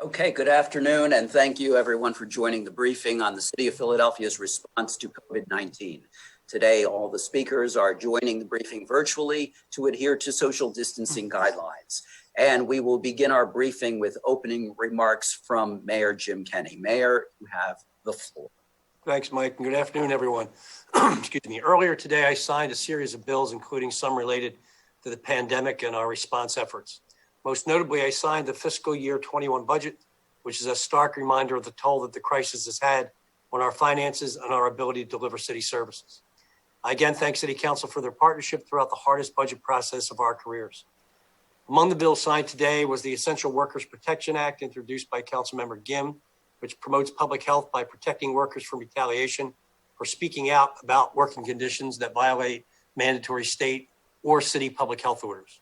Okay, good afternoon, and thank you everyone for joining the briefing on the City of Philadelphia's response to COVID-19. Today, all the speakers are joining the briefing virtually to adhere to social distancing guidelines. And we will begin our briefing with opening remarks from Mayor Jim Kenney. Mayor, you have the floor. Thanks, Mike, and good afternoon, everyone. Excuse me. Earlier today, I signed a series of bills, including some related to the pandemic and our response efforts. Most notably, I signed the fiscal year 21 budget, which is a stark reminder of the toll that the crisis has had on our finances and our ability to deliver city services. I again thank City Council for their partnership throughout the hardest budget process of our careers. Among the bills signed today was the Essential Workers Protection Act, introduced by Councilmember Gim, which promotes public health by protecting workers from retaliation for speaking out about working conditions that violate mandatory state or city public health orders.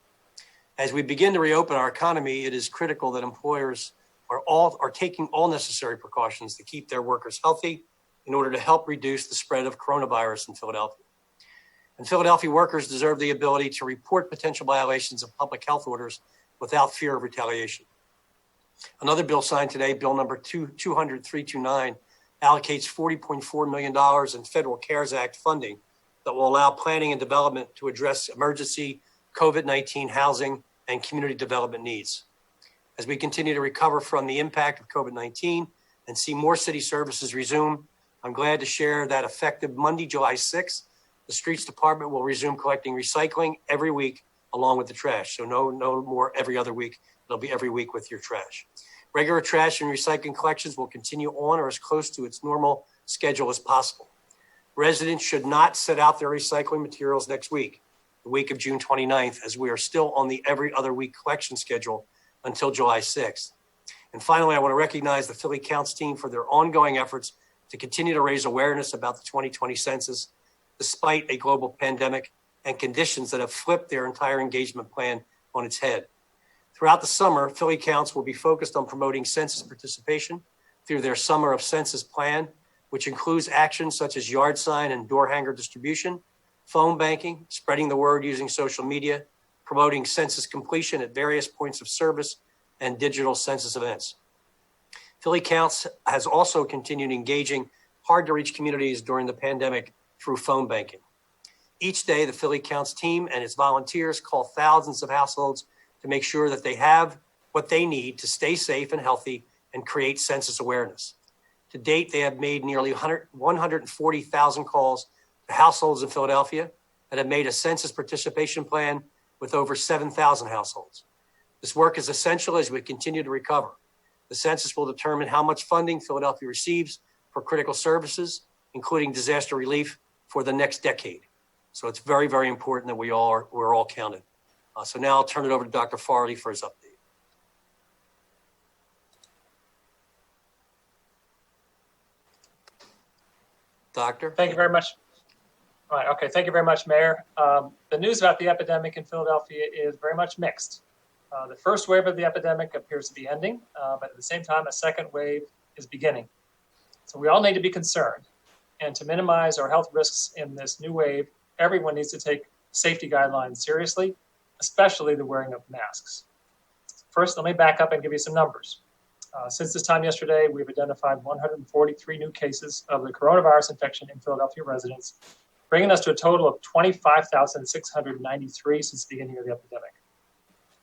As we begin to reopen our economy, it is critical that employers are taking all necessary precautions to keep their workers healthy in order to help reduce the spread of coronavirus in Philadelphia. And Philadelphia workers deserve the ability to report potential violations of public health orders without fear of retaliation. Another bill signed today, Bill number 329, allocates $40.4 million in Federal CARES Act funding that will allow planning and development to address emergency COVID-19 housing and community development needs. As we continue to recover from the impact of COVID-19 and see more city services resume, I'm glad to share that effective Monday, July 6th, the Streets Department will resume collecting recycling every week along with the trash. So no more every other week. It'll be every week with your trash. Regular trash and recycling collections will continue on or as close to its normal schedule as possible. Residents should not set out their recycling materials next week, the week of June 29th, as we are still on the every other week collection schedule until July 6th. And finally, I want to recognize the Philly Counts team for their ongoing efforts to continue to raise awareness about the 2020 census, despite a global pandemic and conditions that have flipped their entire engagement plan on its head. Throughout the summer, Philly Counts will be focused on promoting census participation through their Summer of Census plan, which includes actions such as yard sign and door hanger distribution, phone banking, spreading the word using social media, promoting census completion at various points of service, and digital census events. Philly Counts has also continued engaging hard-to-reach communities during the pandemic through phone banking. Each day, the Philly Counts team and its volunteers call thousands of households to make sure that they have what they need to stay safe and healthy and create census awareness. To date, they have made nearly 140,000 calls to households in Philadelphia that have made a census participation plan with over 7,000 households. This work is essential as we continue to recover. The census will determine how much funding Philadelphia receives for critical services, including disaster relief, for the next decade. So it's very, very important that we're all counted. So now I'll turn it over to Dr. Farley for his update. Doctor? Thank you very much. All right, okay, thank you very much, Mayor. The news about the epidemic in Philadelphia is very much mixed. The first wave of the epidemic appears to be ending, but at the same time, a second wave is beginning. So we all need to be concerned. And to minimize our health risks in this new wave, everyone needs to take safety guidelines seriously, especially the wearing of masks. First, let me back up and give you some numbers. Since this time yesterday, we've identified 143 new cases of the coronavirus infection in Philadelphia residents, bringing us to a total of 25,693 since the beginning of the epidemic.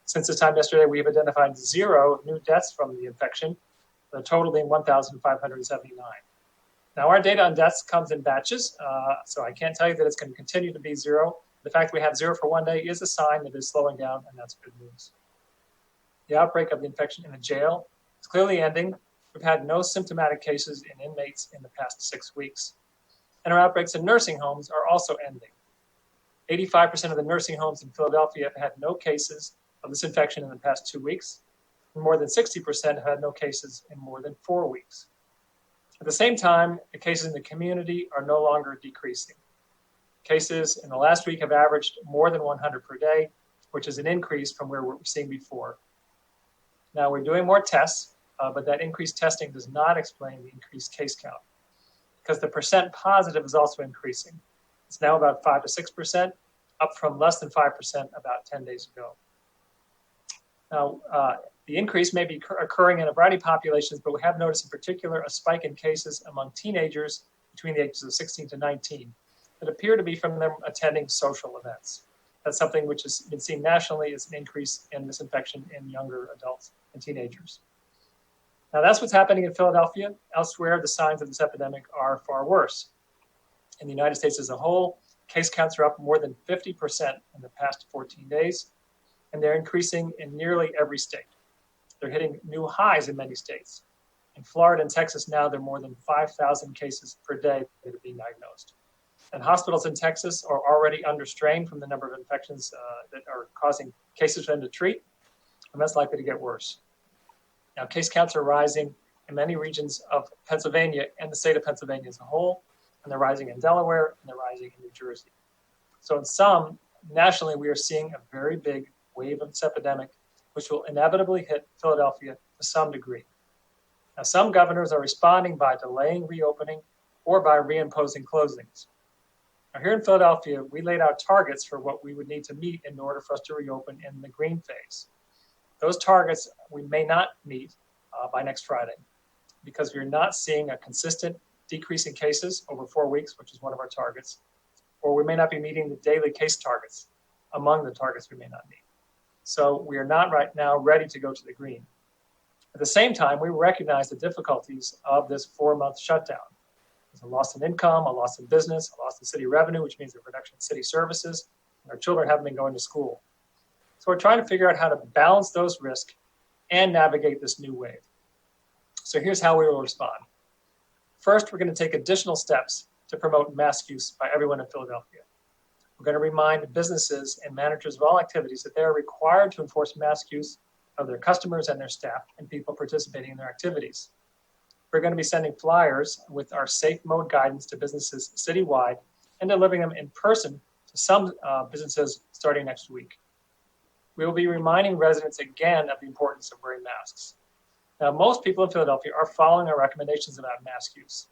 Since this time yesterday, we have identified 0 new deaths from the infection, the total being 1,579. Now, our data on deaths comes in batches, so I can't tell you that it's going to continue to be 0. The fact that we have 0 for one day is a sign that it's slowing down, and that's good news. The outbreak of the infection in the jail is clearly ending. We've had no symptomatic cases in inmates in the past 6 weeks. And our outbreaks in nursing homes are also ending. 85% of the nursing homes in Philadelphia have had no cases of this infection in the past 2 weeks, and more than 60% have had no cases in more than 4 weeks. At the same time, the cases in the community are no longer decreasing. Cases in the last week have averaged more than 100 per day, which is an increase from where we were seeing before. Now, we're doing more tests, but that increased testing does not explain the increased case count, because the percent positive is also increasing. It's now about 5 to 6%, up from less than 5% about 10 days ago. Now, the increase may be occurring in a variety of populations, but we have noticed in particular a spike in cases among teenagers between the ages of 16 to 19 that appear to be from them attending social events. That's something which has been seen nationally as an increase in this infection in younger adults and teenagers. Now, that's what's happening in Philadelphia. Elsewhere, the signs of this epidemic are far worse. In the United States as a whole, case counts are up more than 50% in the past 14 days, and they're increasing in nearly every state. They're hitting new highs in many states. In Florida and Texas now, there are more than 5,000 cases per day that are being diagnosed. And hospitals in Texas are already under strain from the number of infections that are causing cases for them to treat, and that's likely to get worse. Now, case counts are rising in many regions of Pennsylvania and the state of Pennsylvania as a whole, and they're rising in Delaware, and they're rising in New Jersey. So in some, nationally, we are seeing a very big wave of this epidemic, which will inevitably hit Philadelphia to some degree. Now, some governors are responding by delaying reopening or by reimposing closings. Now, here in Philadelphia, we laid out targets for what we would need to meet in order for us to reopen in the green phase. Those targets we may not meet by next Friday because we're not seeing a consistent decrease in cases over 4 weeks, which is one of our targets, or we may not be meeting the daily case targets among the targets we may not meet. So we are not right now ready to go to the green. At the same time, we recognize the difficulties of this 4-month shutdown. There's a loss in income, a loss in business, a loss in city revenue, which means a reduction in city services, and our children haven't been going to school. So we're trying to figure out how to balance those risks and navigate this new wave. So here's how we will respond. First, we're going to take additional steps to promote mask use by everyone in Philadelphia. We're going to remind businesses and managers of all activities that they are required to enforce mask use of their customers and their staff and people participating in their activities. We're going to be sending flyers with our safe mode guidance to businesses citywide and delivering them in person to some businesses starting next week. We will be reminding residents again of the importance of wearing masks. Now, most people in Philadelphia are following our recommendations about mask use.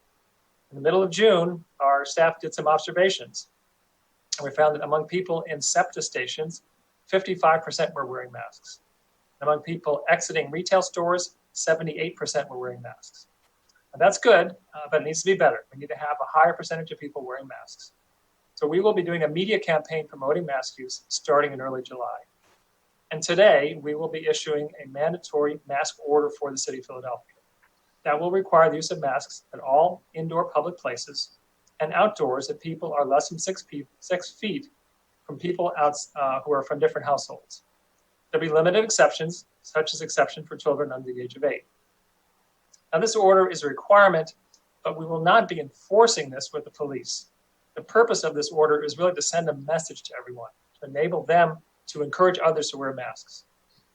In the middle of June, our staff did some observations. And we found that among people in SEPTA stations, 55% were wearing masks. Among people exiting retail stores, 78% were wearing masks. And that's good, but it needs to be better. We need to have a higher percentage of people wearing masks. So we will be doing a media campaign promoting mask use starting in early July. And today, we will be issuing a mandatory mask order for the city of Philadelphia. That will require the use of masks at all indoor public places and outdoors if people are less than 6 feet from people who are from different households. There'll be limited exceptions, such as exception for children under the age of 8. Now, this order is a requirement, but we will not be enforcing this with the police. The purpose of this order is really to send a message to everyone, to enable them to encourage others to wear masks.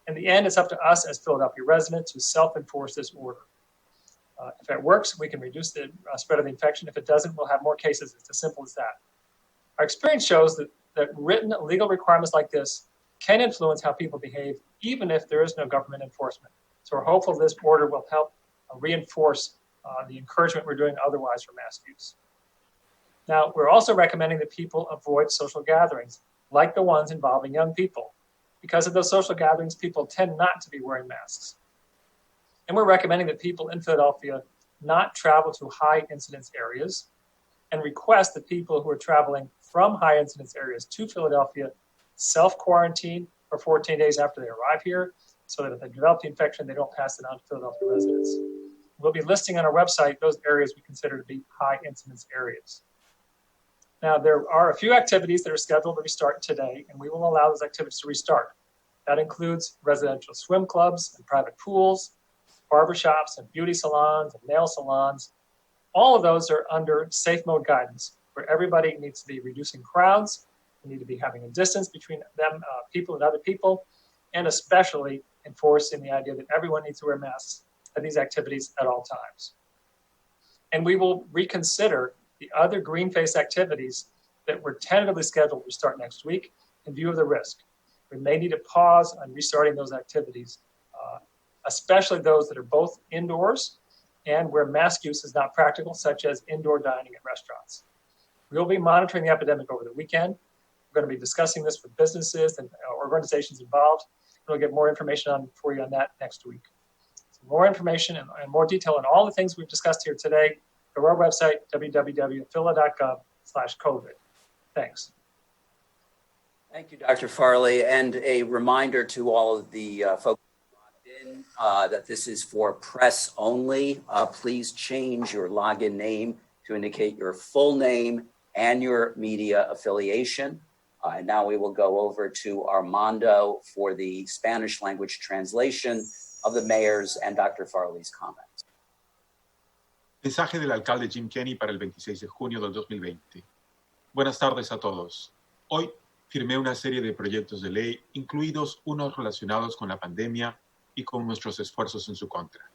In the end, it's up to us as Philadelphia residents to self-enforce this order. If it works, we can reduce the spread of the infection. If it doesn't, we'll have more cases. It's as simple as that. Our experience shows that written legal requirements like this can influence how people behave, even if there is no government enforcement. So we're hopeful this order will help reinforce the encouragement we're doing otherwise for mask use. Now, we're also recommending that people avoid social gatherings, like the ones involving young people. Because of those social gatherings, people tend not to be wearing masks. And we're recommending that people in Philadelphia not travel to high incidence areas and request that people who are traveling from high incidence areas to Philadelphia self-quarantine for 14 days after they arrive here so that if they develop the infection, they don't pass it on to Philadelphia residents. We'll be listing on our website those areas we consider to be high incidence areas. Now, there are a few activities that are scheduled to restart today, and we will allow those activities to restart. That includes residential swim clubs and private pools, barbershops and beauty salons and nail salons. All of those are under safe mode guidance, where everybody needs to be reducing crowds. We need to be having a distance between them, people and other people, and especially enforcing the idea that everyone needs to wear masks at these activities at all times. And we will reconsider the other green face activities that were tentatively scheduled to start next week in view of the risk. We may need to pause on restarting those activities, especially those that are both indoors and where mask use is not practical, such as indoor dining at restaurants. We will be monitoring the epidemic over the weekend. We're going to be discussing this with businesses and organizations involved, We'll get more information for you on that next week. So more information and more detail on all the things we've discussed here today, go to our website, www.phila.gov/COVID. Thanks. Thank you, Dr. Farley. And a reminder to all of the folks logged in that this is for press only. Please change your login name to indicate your full name and your media affiliation. And now we will go over to Armando for the Spanish language translation of the mayor's and Dr. Farley's comments. Mensaje del alcalde Jim Kenney para el 26 de junio del 2020. Buenas tardes a todos. Hoy firmé una serie de proyectos de ley, incluidos unos relacionados con la pandemia y con nuestros esfuerzos en su contra.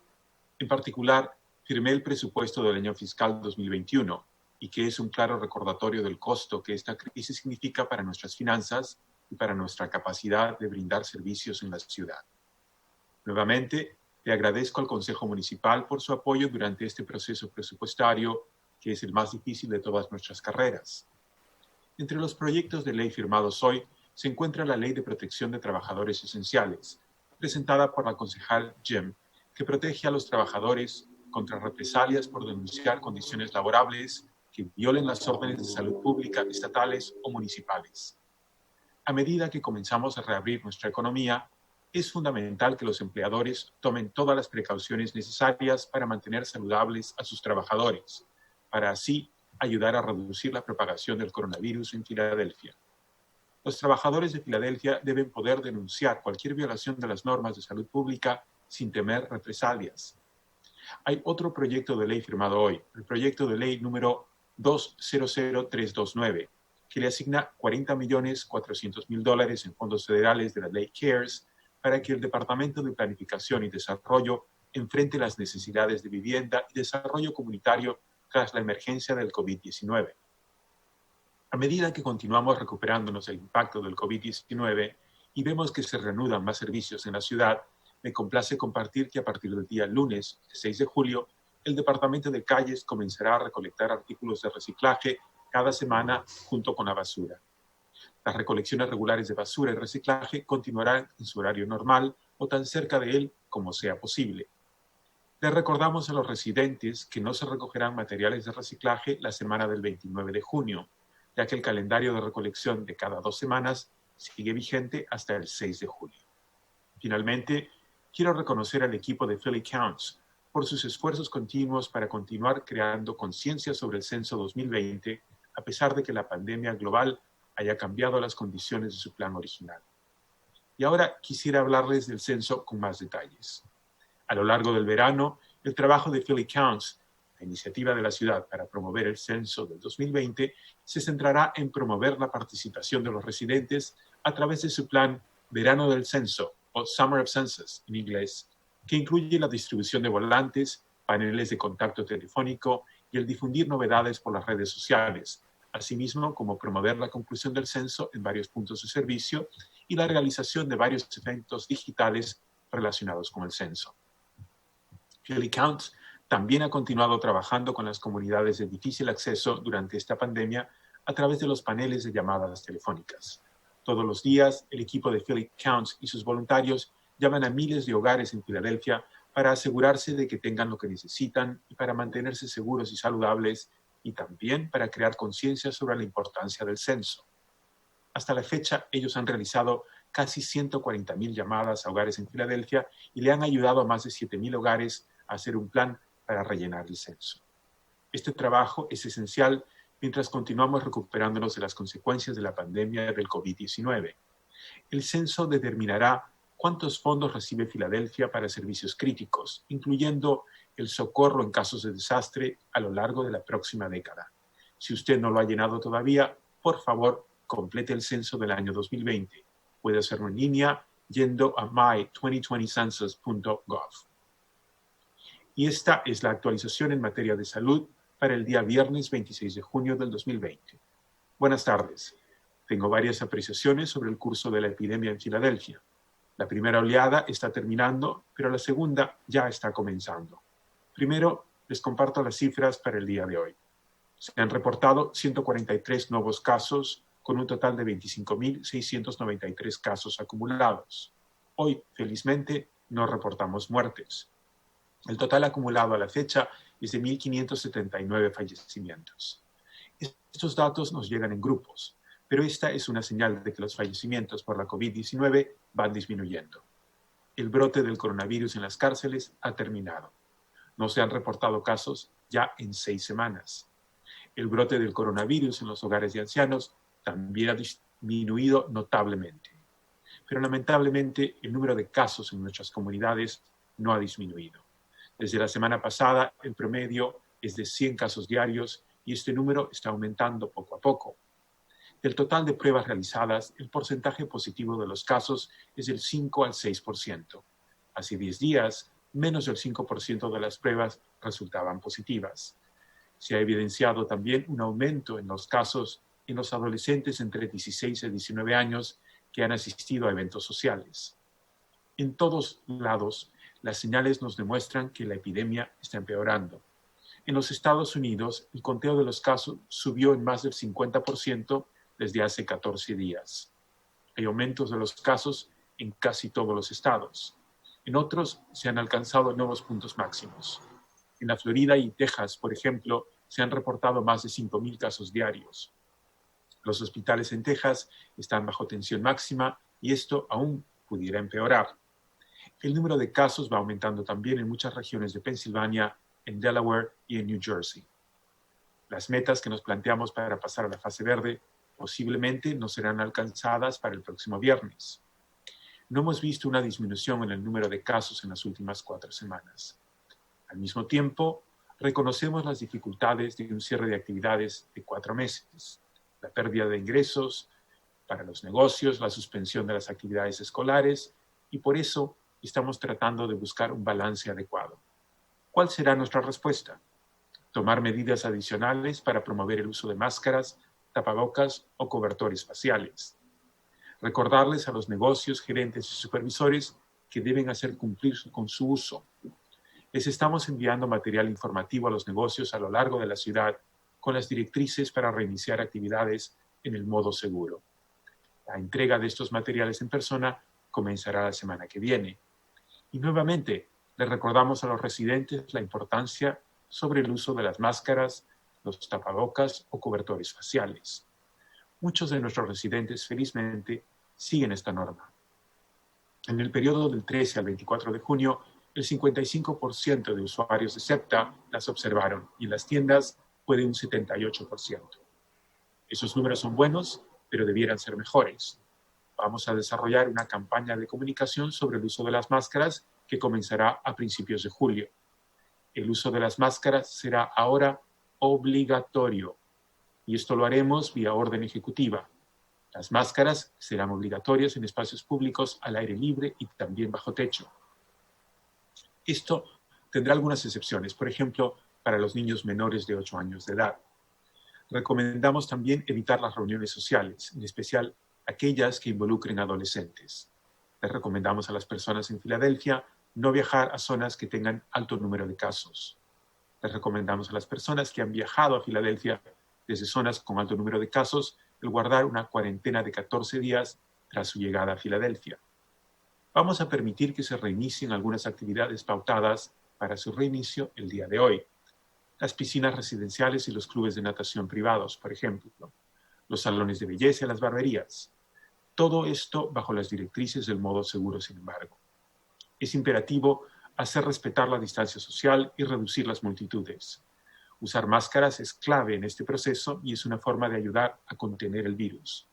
En particular, firmé el presupuesto del año fiscal 2021, y que es un claro recordatorio del costo que esta crisis significa para nuestras finanzas y para nuestra capacidad de brindar servicios en la ciudad. Nuevamente, le agradezco al Consejo Municipal por su apoyo durante este proceso presupuestario, que es el más difícil de todas nuestras carreras. Entre los proyectos de ley firmados hoy se encuentra la Ley de Protección de Trabajadores Esenciales, presentada por la concejal Jim, que protege a los trabajadores contra represalias por denunciar condiciones laborables que violen las órdenes de salud pública estatales o municipales. A medida que comenzamos a reabrir nuestra economía, es fundamental que los empleadores tomen todas las precauciones necesarias para mantener saludables a sus trabajadores, para así ayudar a reducir la propagación del coronavirus en Filadelfia. Los trabajadores de Filadelfia deben poder denunciar cualquier violación de las normas de salud pública sin temer represalias. Hay otro proyecto de ley firmado hoy, el proyecto de ley número 200329, que le asigna $40.400.000 en fondos federales de la ley CARES para que el Departamento de Planificación y Desarrollo enfrente las necesidades de vivienda y desarrollo comunitario tras la emergencia del COVID-19. A medida que continuamos recuperándonos del impacto del COVID-19 y vemos que se reanudan más servicios en la ciudad, me complace compartir que a partir del día lunes, 6 de julio, el Departamento de Calles comenzará a recolectar artículos de reciclaje cada semana junto con la basura. Las recolecciones regulares de basura y reciclaje continuarán en su horario normal o tan cerca de él como sea posible. Les recordamos a los residentes que no se recogerán materiales de reciclaje la semana del 29 de junio, ya que el calendario de recolección de cada 2 semanas sigue vigente hasta el 6 de julio. Finalmente, quiero reconocer al equipo de Philly Counts por sus esfuerzos continuos para continuar creando conciencia sobre el censo 2020, a pesar de que la pandemia global haya cambiado las condiciones de su plan original. Y ahora quisiera hablarles del censo con más detalles. A lo largo del verano, el trabajo de Philly Counts, la iniciativa de la ciudad para promover el censo del 2020, se centrará en promover la participación de los residentes a través de su plan Verano del Censo, o Summer of Census en inglés, que incluye la distribución de volantes, paneles de contacto telefónico y el difundir novedades por las redes sociales, asimismo como promover la conclusión del censo en varios puntos de servicio y la realización de varios eventos digitales relacionados con el censo. Philly Counts también ha continuado trabajando con las comunidades de difícil acceso durante esta pandemia a través de los paneles de llamadas telefónicas. Todos los días, el equipo de Philly Counts y sus voluntarios llaman a miles de hogares en Filadelfia para asegurarse de que tengan lo que necesitan y para mantenerse seguros y saludables, y también para crear conciencia sobre la importancia del censo. Hasta la fecha, ellos han realizado casi 140,000 llamadas a hogares en Filadelfia y le han ayudado a más de 7,000 hogares a hacer un plan para rellenar el censo. Este trabajo es esencial mientras continuamos recuperándonos de las consecuencias de la pandemia del COVID-19. El censo determinará cuántos fondos recibe Filadelfia para servicios críticos, incluyendo el socorro en casos de desastre a lo largo de la próxima década. Si usted no lo ha llenado todavía, por favor, complete el censo del año 2020. Puede hacerlo en línea yendo a my2020census.gov. Y esta es la actualización en materia de salud para el día viernes 26 de junio del 2020. Buenas tardes. Tengo varias apreciaciones sobre el curso de la epidemia en Filadelfia. La primera oleada está terminando, pero la segunda ya está comenzando. Primero, les comparto las cifras para el día de hoy. Se han reportado 143 nuevos casos, con un total de 25,693 casos acumulados. Hoy, felizmente, no reportamos muertes. El total acumulado a la fecha es de 1.579 fallecimientos. Estos datos nos llegan en grupos, pero esta es una señal de que los fallecimientos por la COVID-19 van disminuyendo. El brote del coronavirus en las cárceles ha terminado. No se han reportado casos ya en 6 semanas. El brote del coronavirus en los hogares de ancianos también ha disminuido notablemente. Pero lamentablemente el número de casos en nuestras comunidades no ha disminuido. Desde la semana pasada el promedio es de 100 casos diarios y este número está aumentando poco a poco. Del total de pruebas realizadas, el porcentaje positivo de los casos es del 5 al 6%. Hace 10 días, menos del 5% de las pruebas resultaban positivas. Se ha evidenciado también un aumento en los casos en los adolescentes entre 16 y 19 años que han asistido a eventos sociales. En todos lados, las señales nos demuestran que la epidemia está empeorando. En los Estados Unidos, el conteo de los casos subió en más del 50% desde hace 14 días. Hay aumentos de los casos en casi todos los estados. En otros se han alcanzado nuevos puntos máximos. En la Florida y Texas, por ejemplo, se han reportado más de 5.000 casos diarios. Los hospitales en Texas están bajo tensión máxima y esto aún pudiera empeorar. El número de casos va aumentando también en muchas regiones de Pensilvania, en Delaware y en New Jersey. Las metas que nos planteamos para pasar a la fase verde posiblemente no serán alcanzadas para el próximo viernes. No hemos visto una disminución en el número de casos en las últimas 4 semanas. Al mismo tiempo, reconocemos las dificultades de un cierre de actividades de 4 meses, la pérdida de ingresos para los negocios, la suspensión de las actividades escolares, y por eso estamos tratando de buscar un balance adecuado. ¿Cuál será nuestra respuesta? Tomar medidas adicionales para promover el uso de máscaras, tapabocas o cobertores faciales. Recordarles a los negocios, gerentes y supervisores que deben hacer cumplir con su uso. Les estamos enviando material informativo a los negocios a lo largo de la ciudad con las directrices para reiniciar actividades en el modo seguro. La entrega de estos materiales en persona comenzará la semana que viene. Y nuevamente, les recordamos a los residentes la importancia sobre el uso de las máscaras, los tapabocas o cobertores faciales. Muchos de nuestros residentes, felizmente, siguen esta norma. En el periodo del 13 al 24 de junio, el 55% de usuarios de SEPTA las observaron y en las tiendas fue de un 78%. Esos números son buenos, pero debieran ser mejores. Vamos a desarrollar una campaña de comunicación sobre el uso de las máscaras que comenzará a principios de julio. El uso de las máscaras será ahora obligatorio y esto lo haremos vía orden ejecutiva. Las máscaras serán obligatorias en espacios públicos al aire libre y también bajo techo. Esto tendrá algunas excepciones, por ejemplo, para los niños menores de 8 años de edad. Recomendamos también evitar las reuniones sociales, en especial aquellas que involucren adolescentes. Les recomendamos a las personas en Filadelfia no viajar a zonas que tengan alto número de casos. Les recomendamos a las personas que han viajado a Filadelfia desde zonas con alto número de casos el guardar una cuarentena de 14 días tras su llegada a Filadelfia. Vamos a permitir que se reinicien algunas actividades pautadas para su reinicio el día de hoy. Las piscinas residenciales y los clubes de natación privados, por ejemplo. Los salones de belleza y las barberías. Todo esto bajo las directrices del modo seguro, sin embargo. Es imperativo hacer respetar la distancia social y reducir las multitudes. Usar máscaras es clave en este proceso y es una forma de ayudar a contener el virus.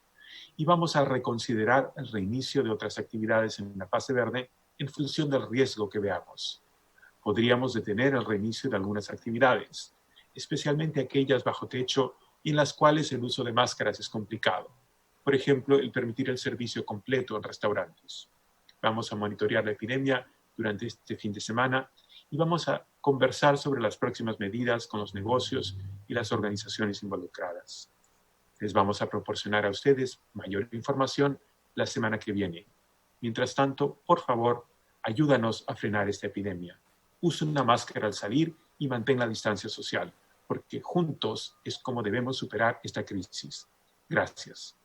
Y vamos a reconsiderar el reinicio de otras actividades en la fase verde en función del riesgo que veamos. Podríamos detener el reinicio de algunas actividades, especialmente aquellas bajo techo y en las cuales el uso de máscaras es complicado. Por ejemplo, el permitir el servicio completo en restaurantes. Vamos a monitorear la epidemia durante este fin de semana y vamos a conversar sobre las próximas medidas con los negocios y las organizaciones involucradas. Les vamos a proporcionar a ustedes mayor información la semana que viene. Mientras tanto, por favor, ayúdanos a frenar esta epidemia. Use una máscara al salir y mantén la distancia social, porque juntos es como debemos superar esta crisis. Gracias.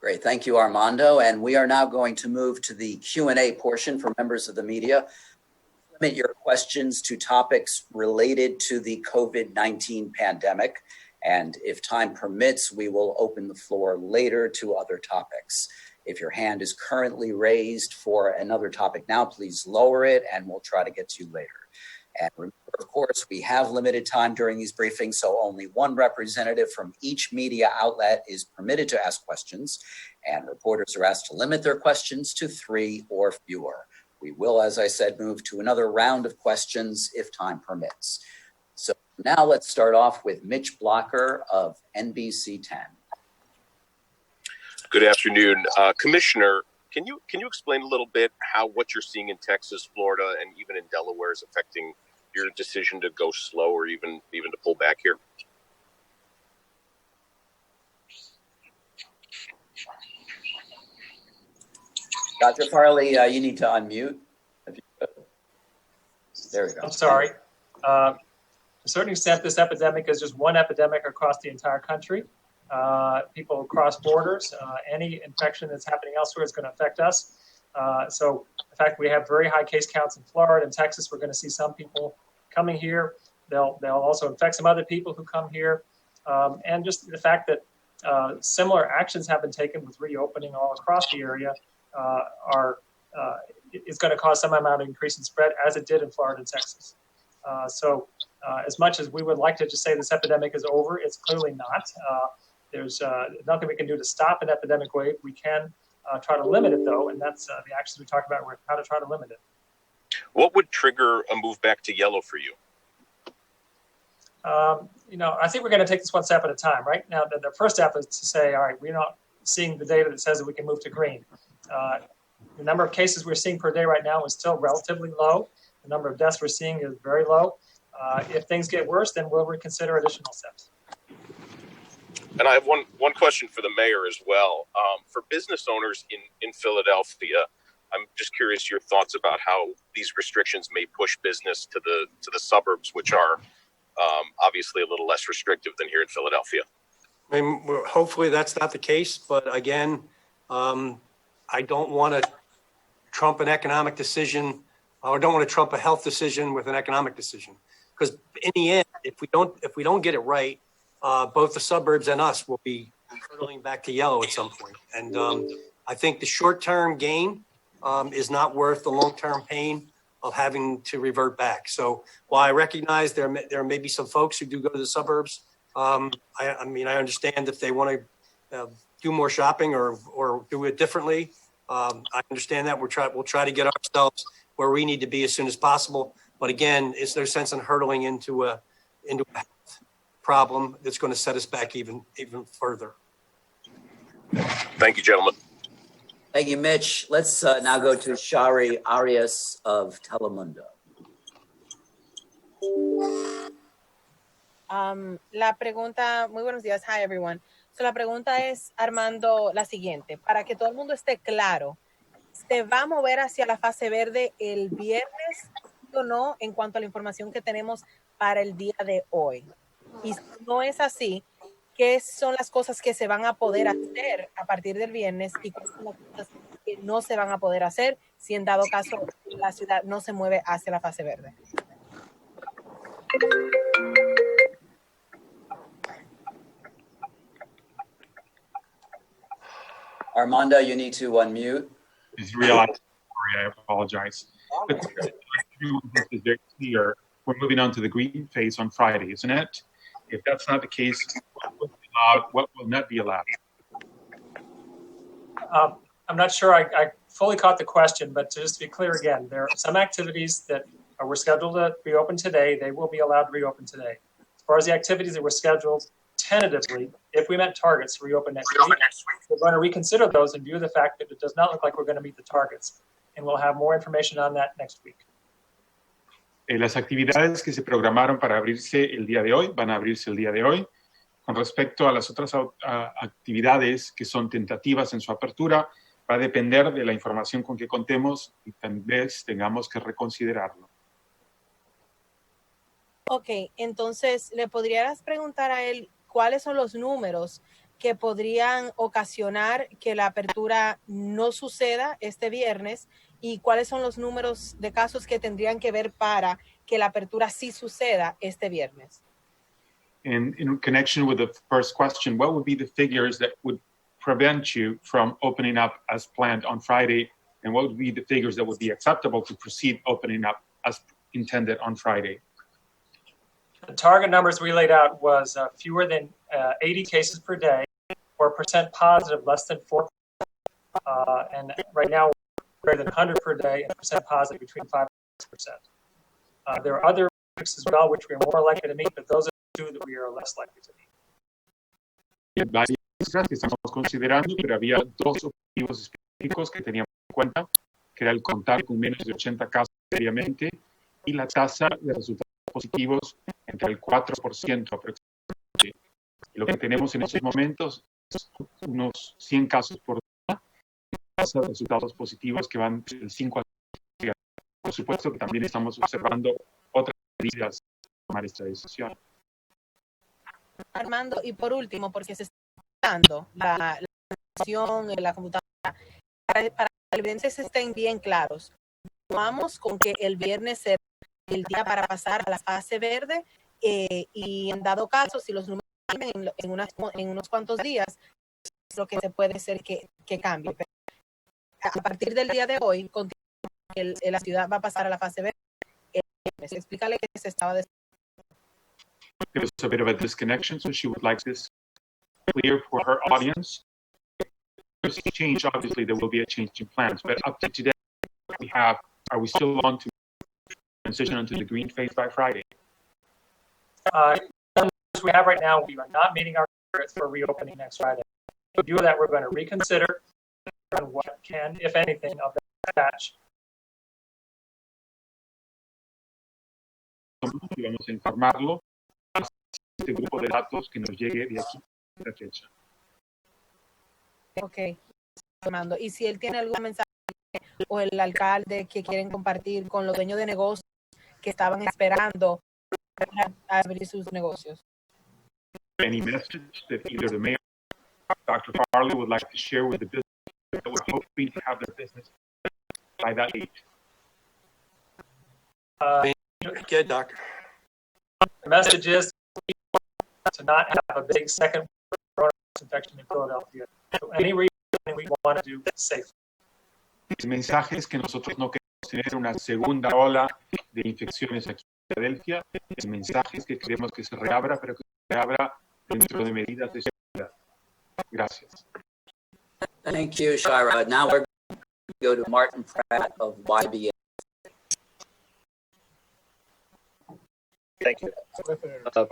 Great. Thank you, Armando. And we are now going to move to the Q&A portion for members of the media. Limit your questions to topics related to the COVID-19 pandemic. And if time permits, we will open the floor later to other topics. If your hand is currently raised for another topic now, please lower it and we'll try to get to you later. And remember, of course, we have limited time during these briefings, so only one representative from each media outlet is permitted to ask questions, and reporters are asked to limit their questions to 3 or fewer. We will, as I said, move to another round of questions if time permits. So now let's start off with Mitch Blocker of NBC 10. Good afternoon. Commissioner, can you explain a little bit how what you're seeing in Texas, Florida, and even in Delaware is affecting your decision to go slow or even to pull back here? Dr. Farley, you need to unmute. There we go. I'm sorry. To a certain extent, this epidemic is just one epidemic across the entire country. People cross borders. Any infection that's happening elsewhere is going to affect us. So, in fact, we have very high case counts in Florida and Texas. We're going to see some people coming here. They'll also infect some other people who come here. And just the fact that similar actions have been taken with reopening all across the area is going to cause some amount of increase in spread, as it did in Florida and Texas. So as much as we would like to just say this epidemic is over, it's clearly not. There's nothing we can do to stop an epidemic wave. We can try to limit it, though, and that's the actions we talked about, how to try to limit it. What would trigger a move back to yellow for you? I think we're going to take this one step at a time. Right now, the first step is to say, all right, we're not seeing the data that says that we can move to green. The number of cases we're seeing per day right now is still relatively low. The number of deaths we're seeing is very low. If things get worse, then we'll reconsider additional steps. And I have one question for the mayor as well. For business owners in Philadelphia, I'm just curious your thoughts about how these restrictions may push business to the suburbs, which are obviously a little less restrictive than here in Philadelphia. I mean, hopefully that's not the case, but again, I don't want to trump an economic decision, or don't want to trump a health decision with an economic decision. Because in the end, if we don't get it right, both the suburbs and us will be hurtling back to yellow at some point. And I think the short-term gain is not worth the long-term pain of having to revert back. So while I recognize there may be some folks who do go to the suburbs, I understand if they want to do more shopping or do it differently. I understand that we'll try to get ourselves where we need to be as soon as possible. But again, is there sense in hurtling into a health problem that's going to set us back even further? Thank you, gentlemen. Thank you, Mitch. Let's now go to Shari Arias of Telemundo. La pregunta, muy buenos días, hi everyone. So la pregunta es, Armando, la siguiente, para que todo el mundo esté claro, ¿se va a mover hacia la fase verde el viernes o no en cuanto a la información que tenemos para el día de hoy? Y si no es así, ¿qué son las cosas que se van a poder hacer a partir del viernes y cuáles son las cosas que no se van a poder hacer si en dado caso la ciudad no se mueve hacia la fase verde? Armando, you need to unmute. Just realized, sorry, I apologize. The question is very clear. We're moving on to the green phase on Friday, isn't it? If that's not the case, what will be allowed, what will not be allowed? I'm not sure I fully caught the question, but just to be clear again, there are some activities that were scheduled to reopen today. They will be allowed to reopen today. As far as the activities that were scheduled tentatively, if we met targets to reopen next week, we're going to reconsider those in view of the fact that it does not look like we're going to meet the targets. And we'll have more information on that next week. Las actividades que se programaron para abrirse el día de hoy van a abrirse el día de hoy. Con respecto a las otras actividades que son tentativas en su apertura, va a depender de la información con que contemos y tal vez tengamos que reconsiderarlo. Ok, entonces, ¿le podrías preguntar a él cuáles son los números que podrían ocasionar que la apertura no suceda este viernes y cuáles son los números de casos que tendrían que ver para que la apertura sí suceda este viernes. And in connection with the first question, what would be the figures that would prevent you from opening up as planned on Friday? And what would be the figures that would be acceptable to proceed opening up as intended on Friday? The target numbers we laid out was fewer than 80 cases per day, or percent positive less than 4%. And right now, greater than 100 per day, and percent positive between 5 and 6%. There are other metrics as well, which we are more likely to meet, but those are the two that we are less likely to meet. Varias cifras que estamos considerando, pero había dos objetivos específicos que teníamos en cuenta, que era el contar con menos de 80 casos diariamente y la tasa de resultados positivos entre el 4% aproximadamente. Y lo que tenemos en estos momentos es unos 100 casos por día, tasa de resultados positivos que van del 5 al 10%. Por supuesto que también estamos observando otras medidas para tomar esta decisión. Armando, y por último, porque se está dando la información en la computadora, para que los evidencias estén bien claros, vamos con que el viernes será el día para pasar a la fase verde y en dado caso, si los números cambian en unos cuantos días, es lo que se puede ser que cambie. Pero a partir del día de hoy, la ciudad va a pasar a la fase verde el viernes. Explícale que se estaba There was a bit of a disconnection, so she would like this clear for her audience. There's a change, obviously, there will be a change in plans, but up to today, are we still on to transition into the green phase by Friday? We have right now, we are not meeting our targets for reopening next Friday. To do that, we're going to reconsider on what can, if anything, of that batch. Y vamos a informarlo a este grupo de datos que nos llegue de aquí a la fecha. Ok, Armando. Y si él tiene algún mensaje o el alcalde que quieren compartir con los dueños de negocios que estaban esperando a abrir sus negocios. Any message that either the mayor or Dr. Farley would like to share with the business that we're hoping to have their business by that date? Good, Doctor. The message is to not have a big second coronavirus infection in Philadelphia. So any reason we want to do safely. El mensaje es que nosotros no queremos tener una segunda ola de infecciones aquí en Filadelfia. El mensaje es que queremos que se reabra, pero que se reabra dentro de medidas de seguridad. Gracias. Thank you, Shira. Now we're going to go to Martin Pratt of YBA. Thank you.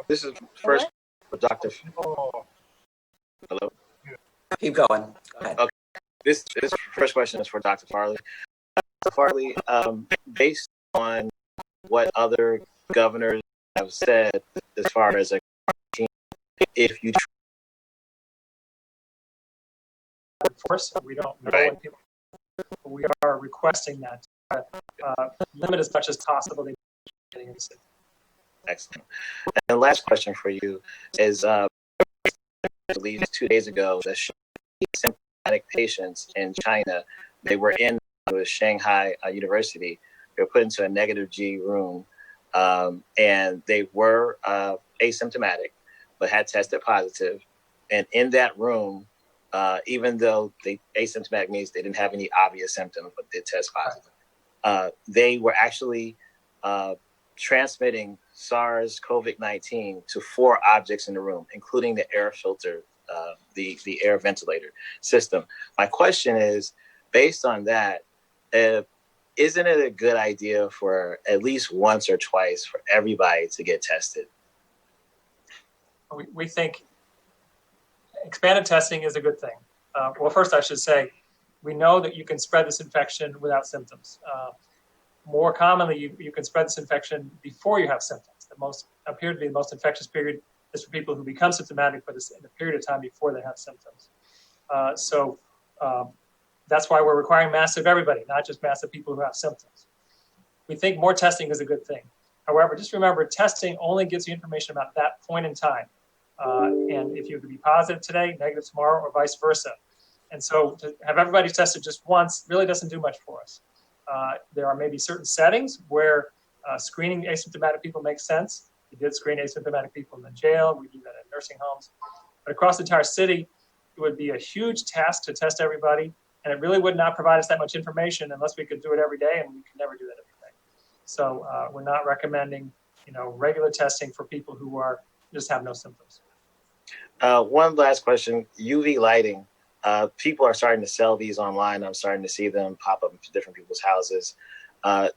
This is first for Dr. Hello. Keep going. Go ahead. Okay. This first question is for Dr. Farley. Dr. Farley, based on what other governors have said as far as a quarantine, if you Enforce, we don't know Right. what people. We are requesting that limit as much as possible the getting into it. Excellent. And the last question for you is, I believe 2 days ago, the symptomatic patients in China, they were in with Shanghai University. They were put into a negative G room, and they were asymptomatic, but had tested positive. And in that room, even though the asymptomatic means they didn't have any obvious symptoms, but did test positive, they were actually transmitting SARS COVID-19 to 4 objects in the room, including the air filter, the air ventilator system. My question is, based on that, isn't it a good idea for at least once or twice for everybody to get tested? We think expanded testing is a good thing. Well, first I should say, we know that you can spread this infection without symptoms. More commonly, you can spread this infection before you have symptoms. The most appear to be the most infectious period is for people who become symptomatic, but it's in the period of time before they have symptoms. So that's why we're requiring masks of everybody, not just masks of people who have symptoms. We think more testing is a good thing. However, just remember, testing only gives you information about that point in time. And if you could be positive today, negative tomorrow, or vice versa. And so to have everybody tested just once really doesn't do much for us. There are maybe certain settings where screening asymptomatic people makes sense. We did screen asymptomatic people in the jail. We do that in nursing homes. But across the entire city, it would be a huge task to test everybody. And it really would not provide us that much information unless we could do it every day, and we can never do that every day. So we're not recommending, regular testing for people who just have no symptoms. One last question, UV lighting. People are starting to sell these online. I'm starting to see them pop up in different people's houses.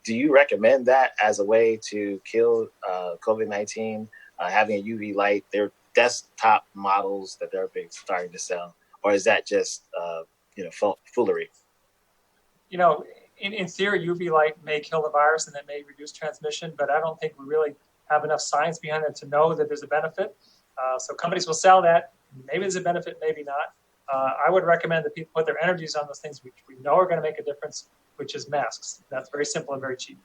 Do you recommend that as a way to kill COVID-19, having a UV light? They're desktop models that they're starting to sell, or is that just foolery? In theory, UV light may kill the virus and it may reduce transmission, but I don't think we really have enough science behind it to know that there's a benefit. So companies will sell that. Maybe there's a benefit, maybe not. I would recommend that people put their energies on those things which we know are going to make a difference, which is masks. That's very simple and very cheap.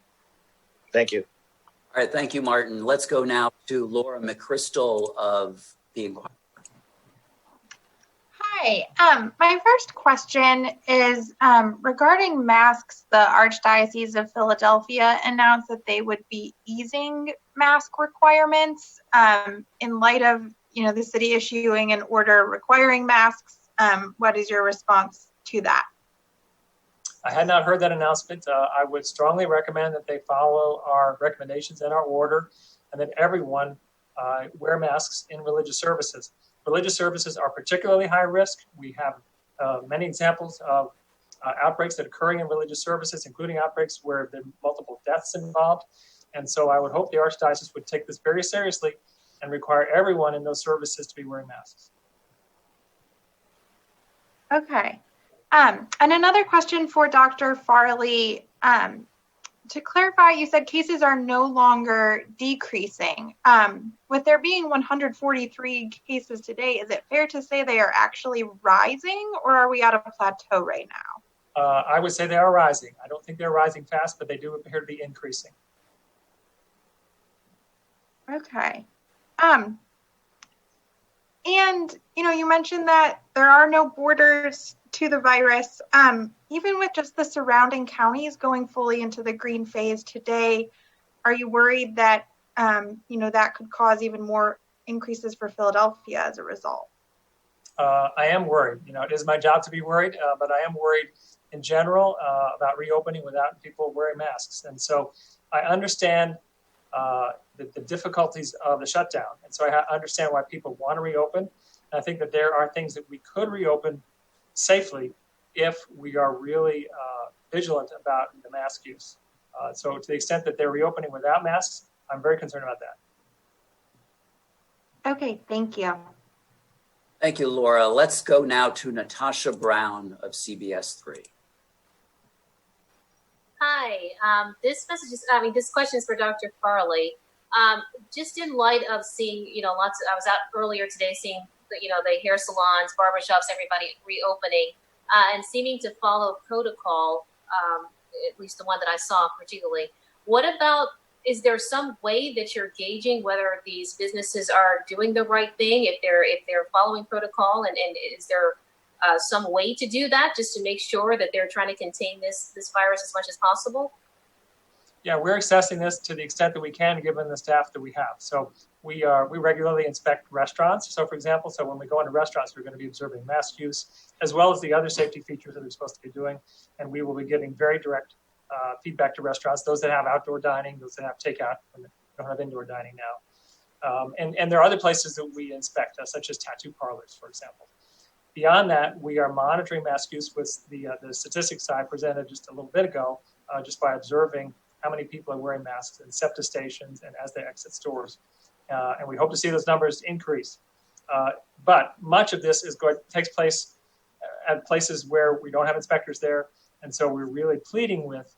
Thank you. All right, thank you, Martin. Let's go now to Laura McChrystal of the Inquirer. Hi. My first question is regarding masks. The Archdiocese of Philadelphia announced that they would be easing mask requirements in light of the city issuing an order requiring masks. What is your response to that? I had not heard that announcement. I would strongly recommend that they follow our recommendations and our order, and that everyone wear masks in religious services. Religious services are particularly high risk. We have many examples of outbreaks that are occurring in religious services, including outbreaks where there are multiple deaths involved. And so I would hope the Archdiocese would take this very seriously and require everyone in those services to be wearing masks. Okay. And another question for Dr. Farley. To clarify, you said cases are no longer decreasing. With there being 143 cases today, is it fair to say they are actually rising, or are we at a plateau right now? I would say they are rising. I don't think they're rising fast, but they do appear to be increasing. Okay. And, you mentioned that there are no borders to the virus. Even with just the surrounding counties going fully into the green phase today, are you worried that, that could cause even more increases for Philadelphia as a result? I am worried. It is my job to be worried, but I am worried in general about reopening without people wearing masks. And so I understand the difficulties of the shutdown. And so I understand why people want to reopen. And I think that there are things that we could reopen safely if we are really vigilant about the mask use. So to the extent that they're reopening without masks, I'm very concerned about that. Okay, thank you. Thank you, Laura. Let's go now to Natasha Brown of CBS 3. Hi, this question is for Dr. Farley. Just in light of seeing, I was out earlier today seeing, the hair salons, barbershops, everybody reopening and seeming to follow protocol, at least the one that I saw particularly. What about, is there some way that you're gauging whether these businesses are doing the right thing, if they're following protocol, and is there some way to do that just to make sure that they're trying to contain this virus as much as possible? Yeah, we're assessing this to the extent that we can, given the staff that we have. So we regularly inspect restaurants. So, for example, when we go into restaurants, we're going to be observing mask use, as well as the other safety features that we're supposed to be doing. And we will be giving very direct feedback to restaurants, those that have outdoor dining, those that have takeout, and don't have indoor dining now. And there are other places that we inspect, such as tattoo parlors, for example. Beyond that, we are monitoring mask use with the statistics I presented just a little bit ago, just by observing how many people are wearing masks in SEPTA stations and as they exit stores. And we hope to see those numbers increase. But much of this takes place at places where we don't have inspectors there. And so we're really pleading with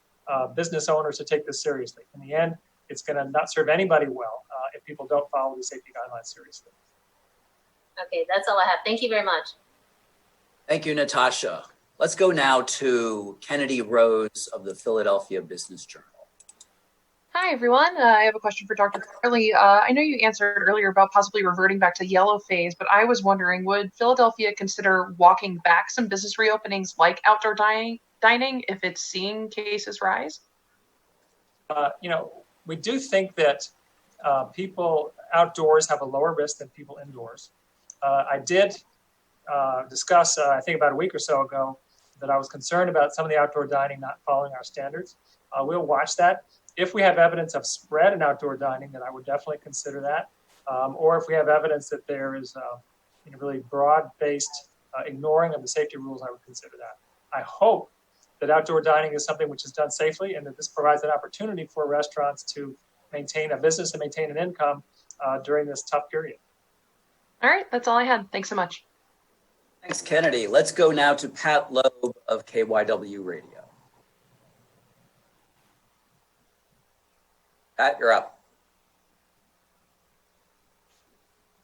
business owners to take this seriously. In the end, it's going to not serve anybody well if people don't follow the safety guidelines seriously. Okay, that's all I have. Thank you very much. Thank you, Natasha. Let's go now to Kennedy Rose of the Philadelphia Business Journal. Hi, everyone. I have a question for Dr. Farley. I know you answered earlier about possibly reverting back to yellow phase, but I was wondering, would Philadelphia consider walking back some business reopenings like outdoor dining if it's seeing cases rise? We do think that people outdoors have a lower risk than people indoors. I did discuss, I think about a week or so ago, that I was concerned about some of the outdoor dining not following our standards. We'll watch that. If we have evidence of spread in outdoor dining, then I would definitely consider that. Or if we have evidence that there is really broad-based ignoring of the safety rules, I would consider that. I hope that outdoor dining is something which is done safely and that this provides an opportunity for restaurants to maintain a business and maintain an income during this tough period. All right, that's all I had. Thanks so much. Thanks, Kennedy. Let's go now to Pat Loeb of KYW Radio. Pat, you're up.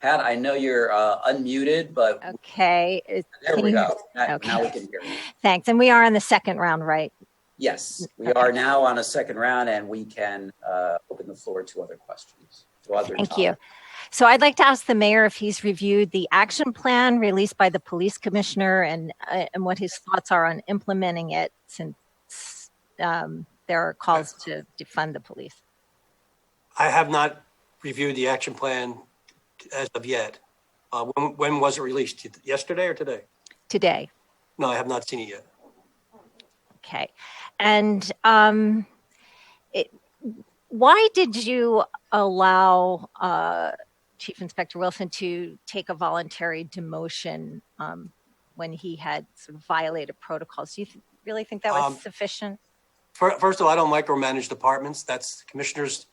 Pat, I know you're unmuted, but okay. There we go. Now we can hear you. Thanks. And we are in the second round, right? Yes, we are now on a second round, and we can open the floor to other questions. Thank you. So I'd like to ask the mayor if he's reviewed the action plan released by the police commissioner and what his thoughts are on implementing it since there are calls to defund the police. I have not reviewed the action plan as of yet. When was it released? Yesterday or today? Today. No, I have not seen it yet. Okay. And why did you allow Chief Inspector Wilson to take a voluntary demotion when he had sort of violated protocols? Do you really think that was sufficient? First of all, I don't micromanage departments. That's the commissioner's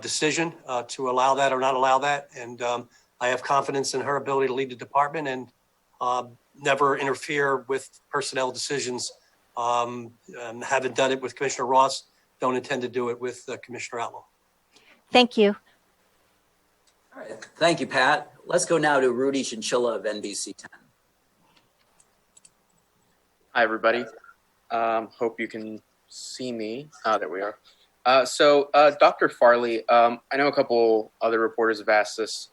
decision to allow that or not allow that. And I have confidence in her ability to lead the department and never interfere with personnel decisions. Haven't done it with Commissioner Ross. Don't intend to do it with Commissioner Outlaw. Thank you. All right. Thank you, Pat. Let's go now to Rudy Chinchilla of NBC 10. Hi, everybody. Hope you can see me. There we are. So, Dr. Farley, I know a couple other reporters have asked this,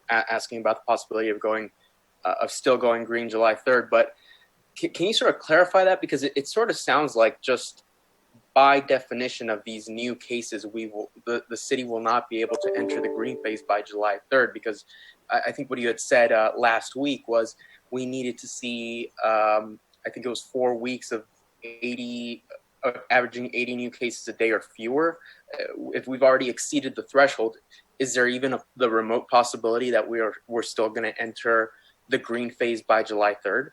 asking about the possibility of still going green July 3rd, but can you sort of clarify that? Because it sort of sounds like just by definition of these new cases, the city will not be able to enter the green phase by July 3rd, because I think what you had said last week was we needed to see, I think it was 4 weeks of averaging 80 new cases a day or fewer. If we've already exceeded the threshold, is there even the remote possibility that we're still going to enter the green phase by July 3rd?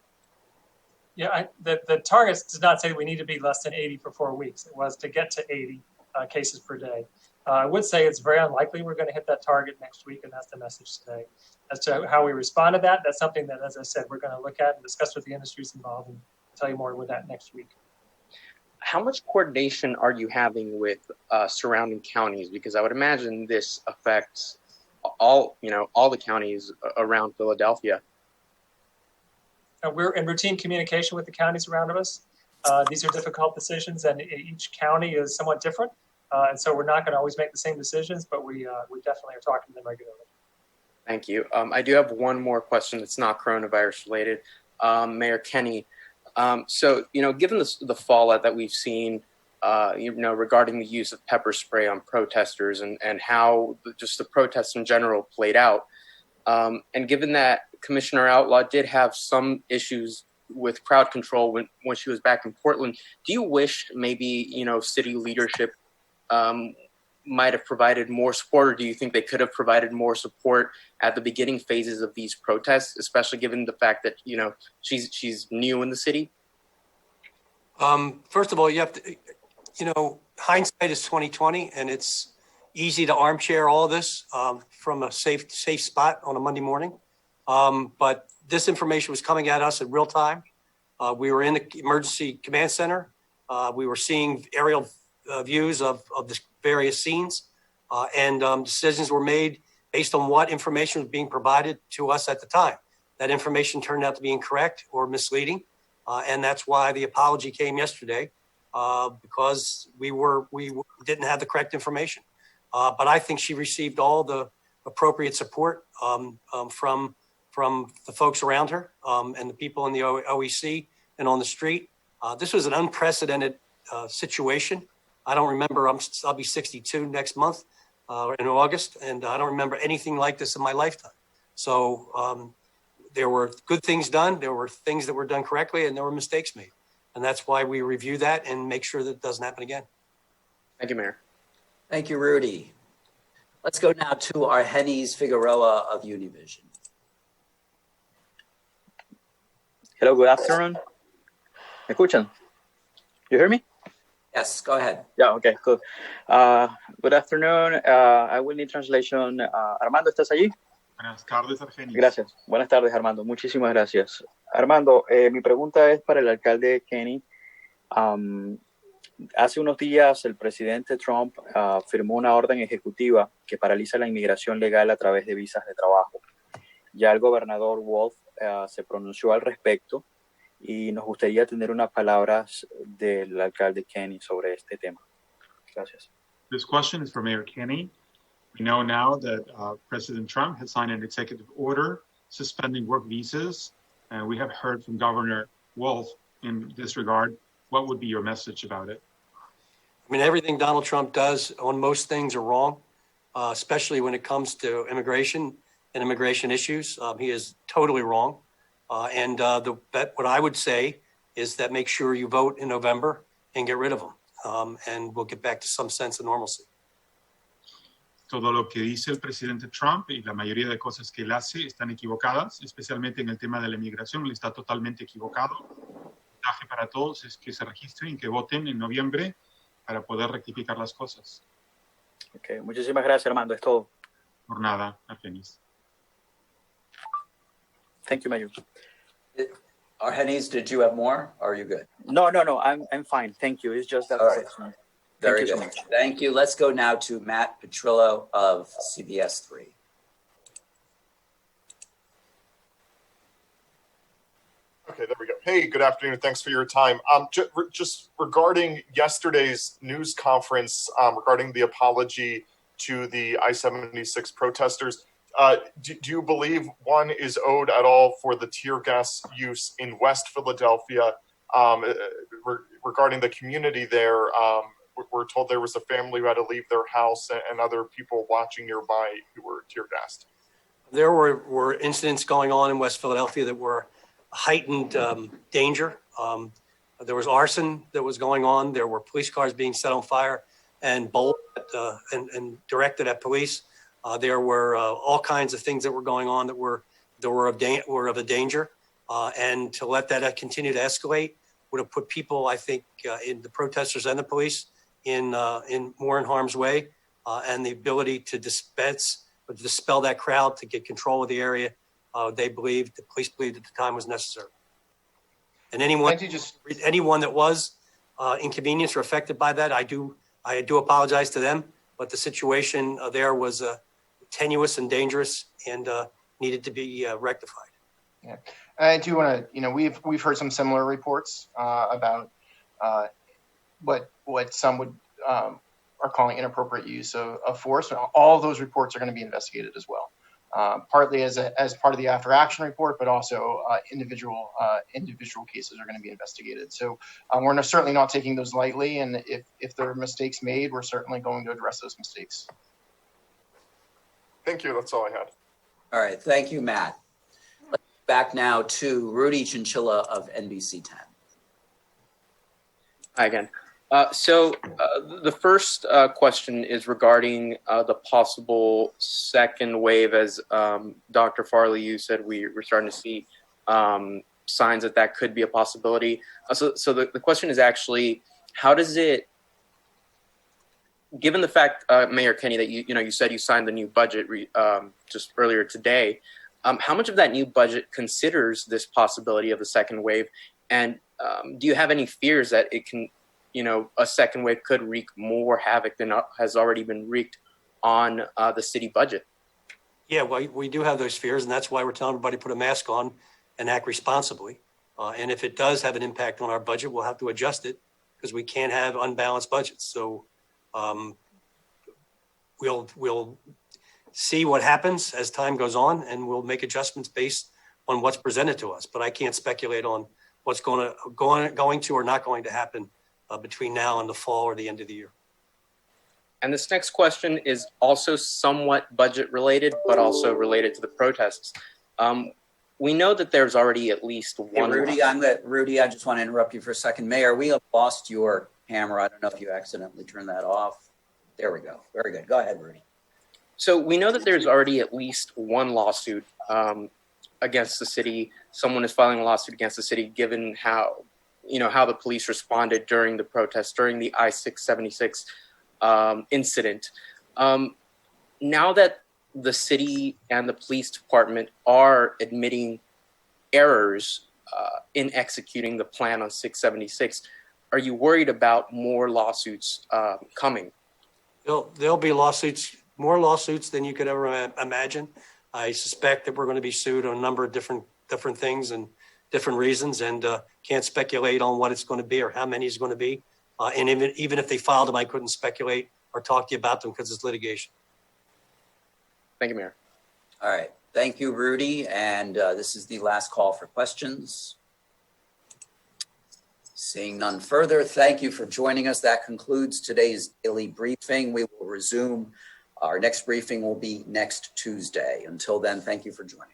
Yeah, the targets did not say we need to be less than 80 for 4 weeks. It was to get to 80 cases per day. I would say it's very unlikely we're going to hit that target next week, and that's the message today. As to how we respond to that, that's something that, as I said, we're going to look at and discuss with the industries involved and tell you more with that next week. How much coordination are you having with surrounding counties? Because I would imagine this affects all the counties around Philadelphia. We're in routine communication with the counties around us. These are difficult decisions, and each county is somewhat different. And so we're not going to always make the same decisions, but we definitely are talking to them regularly. Thank you. I do have one more question that's not coronavirus related. Mayor Kenney, so, given the fallout that we've seen, regarding the use of pepper spray on protesters and how just the protests in general played out, and given that Commissioner Outlaw did have some issues with crowd control when she was back in Portland, do you wish maybe, city leadership might have provided more support, or do you think they could have provided more support at the beginning phases of these protests, especially given the fact that, she's new in the city? First of all, you have to, hindsight is 20/20, and it's easy to armchair all this from a safe spot on a Monday morning. But this information was coming at us in real time. We were in the emergency command center. We were seeing aerial views of the various scenes, and decisions were made based on what information was being provided to us at the time. That information turned out to be incorrect or misleading, and that's why the apology came yesterday. because we didn't have the correct information. But I think she received all the appropriate support from the folks around her and the people in the OEC and on the street. This was an unprecedented situation. I don't remember, I'll be 62 next month in August, and I don't remember anything like this in my lifetime. So there were good things done, there were things that were done correctly, and there were mistakes made. And that's why we review that and make sure that it doesn't happen again. Thank you, Mayor. Thank you, Rudy. Let's go now to Argenis Figueroa of Univision. Hello, good afternoon. ¿Me escuchan? You hear me? Yes, go ahead. Yeah, okay, cool. Good afternoon. I will need translation. Armando, ¿estás allí? Buenas tardes, Argenis. Gracias. Buenas tardes, Armando. Muchísimas gracias. Armando, mi pregunta es para el alcalde Kenney. Hace unos días el presidente Trump firmó una orden ejecutiva que paraliza la inmigración legal a través de visas de trabajo. Ya el gobernador Wolf se pronunció al respecto y nos gustaría tener unas palabras del alcalde Kenney sobre este tema. Gracias. This question is for Mayor Kenney. We know now that President Trump has signed an executive order suspending work visas, and we have heard from Governor Wolf in this regard. What would be your message about it? I mean, everything Donald Trump does on most things are wrong, especially when it comes to immigration and immigration issues. He is totally wrong. What I would say is that make sure you vote in November and get rid of him, and we'll get back to some sense of normalcy. Todo lo que dice el presidente Trump y la mayoría de cosas que él hace están equivocadas, especialmente en el tema de la inmigración. Él está totalmente equivocado. El mensaje para todos es que se registren y que voten en noviembre para poder rectificar las cosas. Okay, muchísimas gracias, Armando. Es todo. Por nada, Argenis. Thank you, Mayor. Argenis, did you have more? Or are you good? No. I'm fine. Thank you. It's just that All right. question. Very Thank you good. so much. Thank you. Let's go now to Matt Petrillo of CBS 3. Okay, there we go. Hey, good afternoon. Thanks for your time. Just regarding yesterday's news conference regarding the apology to the I-76 protesters, do you believe one is owed at all for the tear gas use in West Philadelphia? Regarding the community there, we're told there was a family who had to leave their house and other people watching nearby who were tear gassed. There were incidents going on in West Philadelphia that were heightened danger. There was arson that was going on. There were police cars being set on fire and bowled and directed at police. There were all kinds of things that were going on that were of a danger. And to let that continue to escalate would have put people, I think, in the protesters and the police in more in harm's way. And the ability to dispel that crowd, to get control of the area, the police believed at the time was necessary. And anyone that was inconvenienced or affected by that, I do apologize to them. But the situation there was tenuous and dangerous and needed to be rectified. Yeah, I do want to. We've heard some similar reports about what some would are calling inappropriate use of force. All of those reports are going to be investigated as well. Partly as part of the after action report, but also individual cases are going to be investigated. So we're certainly not taking those lightly. And if there are mistakes made, we're certainly going to address those mistakes. Thank you. That's all I had. All right. Thank you, Matt. Let's go back now to Rudy Chinchilla of NBC 10. Hi again. So the first question is regarding the possible second wave. As Dr. Farley, you said, we're starting to see signs that could be a possibility. So the question is actually, how does it, given the fact, Mayor Kenney, that you said you signed the new budget just earlier today, how much of that new budget considers this possibility of a second wave? And do you have any fears that it can, a second wave could wreak more havoc than has already been wreaked on the city budget? Yeah, well, we do have those fears, and that's why we're telling everybody to put a mask on and act responsibly. And if it does have an impact on our budget, we'll have to adjust it because we can't have unbalanced budgets. So we'll see what happens as time goes on, and we'll make adjustments based on what's presented to us. But I can't speculate on what's going to or not going to happen between now and the fall or the end of the year. And this next question is also somewhat budget related, but also related to the protests. We know that there's already at least one. Hey, Rudy, I just want to interrupt you for a second. Mayor, we have lost your camera. I don't know if you accidentally turned that off. There we go. Very good. Go ahead, Rudy. So we know that there's already at least one lawsuit against the city. Someone is filing a lawsuit against the city, given how the police responded during the protests, during the I-676 incident. Now that the city and the police department are admitting errors in executing the plan on 676, are you worried about more lawsuits coming? There'll be more lawsuits than you could ever imagine. I suspect that we're going to be sued on a number of different things and different reasons, and can't speculate on what it's going to be or how many it's going to be. And even if they filed them, I couldn't speculate or talk to you about them because it's litigation. Thank you, Mayor. All right. Thank you, Rudy. And this is the last call for questions. Seeing none further, thank you for joining us. That concludes today's daily briefing. We will resume. Our next briefing will be next Tuesday. Until then, thank you for joining.